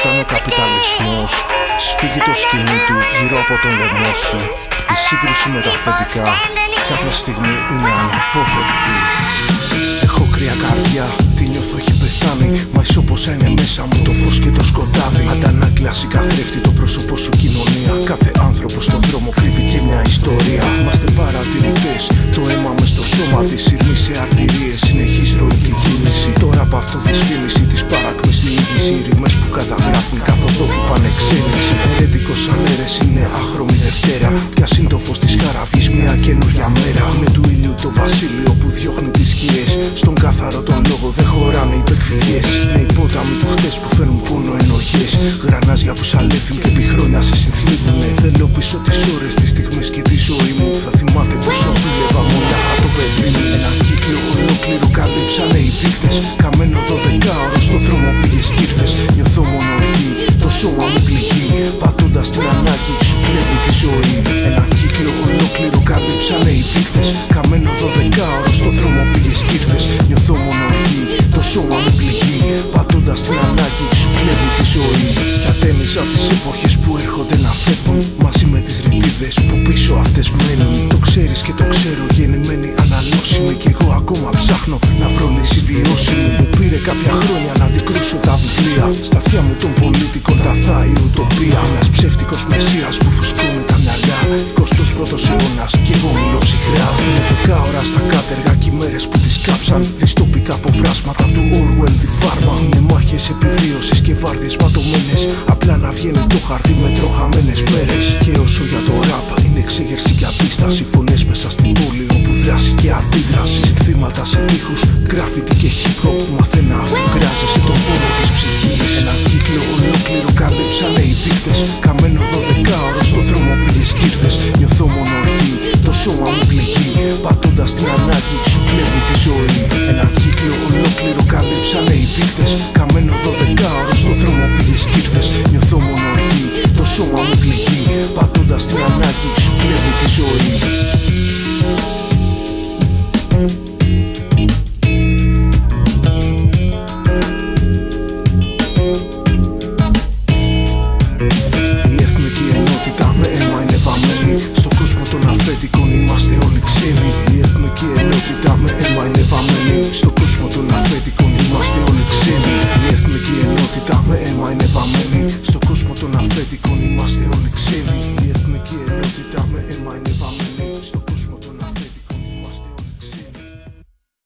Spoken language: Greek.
Όταν ο καπιταλισμός σφίγγει το σκηνή του γύρω από τον λαιμό σου, η σύγκρουση με τα αφεντικά κάποια στιγμή είναι αναπόφευκτη. Έχω κρύα καρδιά, τι νιώθω έχει πεθάνει, μα ισόποσα είναι μέσα μου το φως και το σκοτάδι. Αντανάκλαση καθρέφτη το πρόσωπο σου κοινωνία. Κάθε άνθρωπος στον δρόμο κρύβει και μια ιστορία. Είμαστε παρατηρητές, το αίμα μες στο σώμα της, σειρμοί σε αρτηρίες, συνεχής ροϊκή κίνηση. Τώρα από αυτοδυσφήμιση της παρακμής διοίκηση, οι ρημές που καταγράφουν καθοδό που πάνε εξέλιξη. Ερετικός σαν αίρεση είναι άχρωμη Δευτέρα, κι ας είναι το φως της χαραυγής μια καινούρια μέρα. Με του ήλιου το βασίλειο που διώχνει τις σκιές, στον καθαρό τον λόγο δεν χωράνε υπερφυγές. Είναι οι πόταμοι του χτες που φέρνουν πόνο ενοχές, γρανάζια που σαλέφουν και επί χρόνια σε συνθλίβουνε. Θέλω πίσω τις ώρες, τις στιγμές και τη ζωή μου. Θα θυμάται πόσο δούλευα μονάχα το παιδί μου. Ένα κύκλο ολόκληρο καλύψανε οι δείκτες, καμένο 12ωρο στο δρόμο πήγες κι ήρθες. Νιώθω μονοργή, το σώμα μου πληγεί, πατώντας την ανάγκη σου κλέβουν τη ζωή. Ένα κύκλο ολόκληρο καλύψανε οι δείκτες, καμένο 12ωρο στο δρόμο πήγες κι ήρθες. Νιώθω μονοργή, το σώμα μου πληγεί, πατώντας την ανάγκη σου κλέβουν τη ζωή. Κι ατέμιζα τις εποχές που έρχονται να φεύγουν, μαζί με τις ρητίδες που πίσω αυτές μένουν. Το ξέρεις και το ξέρω, γεννημένοι αναλώσιμοι, κι εγώ ακόμα ψάχνω να βρω λύση βιώσιμη. Μου πήρε κάποια χρόνια να αντικρούσω τα βιβλία, στα αυτιά μου των πολιτικών τα θάει ουτοπία. Ένας ψεύτικος μεσσίας που φουσκώνει τα μυαλιά, 21ος αιώνας κι εγώ μιλώ ψυχρά. Είναι 10 ώρα στα κάτεργα κι οι μέρες που τις κάψαν, δυστοπικά αποβράσματα του Orwell τη φάρμα. Είναι μάχες επιβίωσης και βάρδιες ματωμένες, απλά να βγαίνει το χαρτί με τροχαμένες μέρες. Και όσο για το ραπ είναι εξέγερση και αντίσταση, φωνές μέσα στην πόλη όπου δράση και αντίδραση. Συνθήματα σε τείχους, γκράφιτι και hip-hop, μαθαίνει να αφουγκράζεσαι τον πόνο της ψυχής. Ένα κύκλο ολόκληρο καλύψανε οι δείκτες, καμένο 12ωρο στο δρόμο πήγες κι ήρθες. Νιώθω μονοργή, το σώμα μου πληγεί, πατώντας την ανάγκη σου κλέβουν τη ζωή. Ένα κύκλο ολόκληρο καλύψανε οι δείκτες,